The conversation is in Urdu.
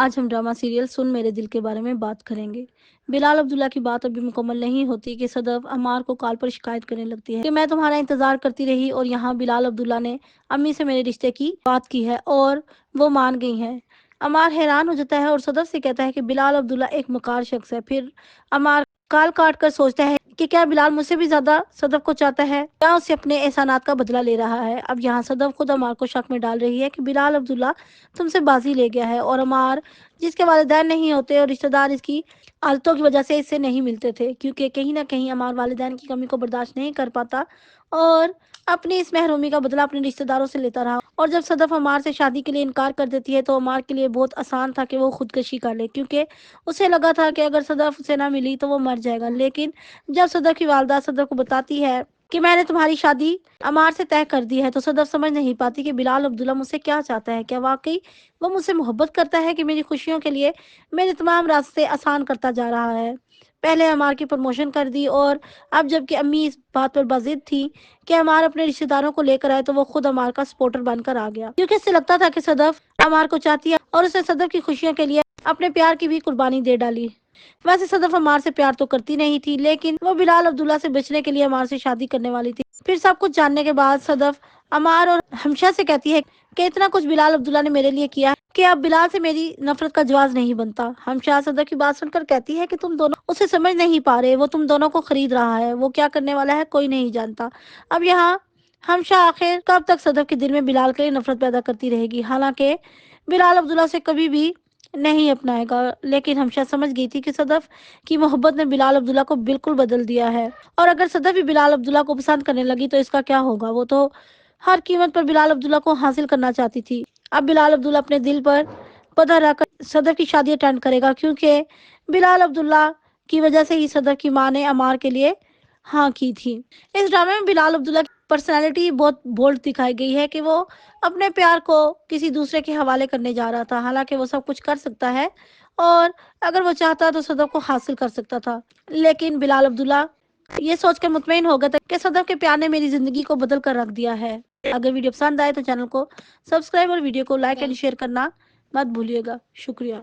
آج ہم ڈرامہ سیریل سن میرے دل کے بارے میں بات کریں گے۔ بلال عبداللہ کی بات ابھی مکمل نہیں ہوتی کہ صدف عمار کو کال پر شکایت کرنے لگتی ہے کہ میں تمہارا انتظار کرتی رہی اور یہاں بلال عبداللہ نے امی سے میرے رشتے کی بات کی ہے اور وہ مان گئی ہیں۔ عمار حیران ہو جاتا ہے اور صدف سے کہتا ہے کہ بلال عبداللہ ایک مکار شخص ہے۔ پھر عمار کال کاٹ کر سوچتا ہے کہ کیا بلال مجھ سے بھی زیادہ صدف کو چاہتا ہے یا اسے اپنے احسانات کا بدلہ لے رہا ہے۔ اب یہاں صدف خود عمار کو شک میں ڈال رہی ہے کہ بلال عبداللہ تم سے بازی لے گیا ہے اور عمار جس کے والدین نہیں ہوتے اور رشتہ دار اس کی عادتوں کی وجہ سے اس سے نہیں ملتے تھے، کیونکہ کہیں نہ کہیں عمار والدین کی کمی کو برداشت نہیں کر پاتا اور اپنی اس محرومی کا بدلہ اپنے رشتہ داروں سے لیتا رہا۔ اور جب صدف عمار سے شادی کے لیے انکار کر دیتی ہے تو عمار کے لیے بہت آسان تھا کہ وہ خودکشی کر لے، کیونکہ اسے لگا تھا کہ اگر صدف اسے نہ ملی تو وہ مر جائے گا۔ لیکن جب صدف کی والدہ صدف کو بتاتی ہے کہ میں نے تمہاری شادی عمار سے طے کر دی ہے تو صدف سمجھ نہیں پاتی کہ بلال عبداللہ مجھ سے کیا چاہتا ہے۔ کیا واقعی وہ مجھ سے محبت کرتا ہے کہ میری خوشیوں کے لیے میرے تمام راستے آسان کرتا جا رہا ہے؟ پہلے عمار کی پروموشن کر دی اور اب جب کہ امی اس بات پر بضد تھی کہ عمار اپنے رشتہ داروں کو لے کر آئے تو وہ خود عمار کا سپورٹر بن کر آ گیا، کیونکہ اسے لگتا تھا کہ صدف عمار کو چاہتی ہے اور اس نے صدف کی خوشیوں کے لیے اپنے پیار کی بھی قربانی دے ڈالی۔ ویسے صدف عمار سے پیار تو کرتی نہیں تھی، لیکن وہ بلال عبداللہ سے بچنے کے لیے عمار سے شادی کرنے والی تھی۔ پھر سب کچھ جاننے کے بعد صدف عمار اور ہمشہ سے کہتی ہے کہ اتنا کچھ بلال عبداللہ نے میرے لیے کیا ہے کہ اب بلال سے میری نفرت کا جواز نہیں بنتا۔ ہمشہ صدف کی بات سن کر کہتی ہے کہ تم دونوں اسے سمجھ نہیں پا رہے، وہ تم دونوں کو خرید رہا ہے، وہ کیا کرنے والا ہے کوئی نہیں جانتا۔ اب یہاں ہمشہ آخر کب تک صدف کے دل میں بلال کے لیے نفرت پیدا کرتی رہے گی، حالانکہ بلال عبداللہ سے کبھی بھی نہیں اپنائے گا۔ لیکن ہمشہ سمجھ گئی تھی کہ صدف کی محبت نے بلال عبداللہ کو بالکل بدل دیا ہے، اور اگر صدف بھی بلال عبداللہ کو پسند کرنے لگی تو اس کا کیا ہوگا؟ وہ تو ہر قیمت پر بلال عبداللہ کو حاصل کرنا چاہتی تھی۔ اب بلال عبداللہ اپنے دل پر پتھر رکھ کر صدف کی شادی اٹینڈ کرے گا، کیونکہ بلال عبداللہ کی وجہ سے ہی صدف کی ماں نے عمار کے لیے ہاں کی تھی۔ اس ڈرامے میں بلال عبداللہ کی پرسنالٹی بہت بولڈ دکھائی گئی ہے کہ وہ اپنے پیار کو کسی دوسرے کے حوالے کرنے جا رہا تھا، حالانکہ وہ سب کچھ کر سکتا ہے اور اگر وہ چاہتا تو صدف کو حاصل کر سکتا تھا۔ لیکن بلال عبداللہ یہ سوچ کر مطمئن ہو گیا تھا کہ صدف کے پیار نے میری زندگی کو بدل کر رکھ دیا ہے۔ اگر ویڈیو پسند آئے تو چینل کو سبسکرائب اور ویڈیو کو لائک اینڈ شیئر کرنا مت بھولیے گا۔ شکریہ۔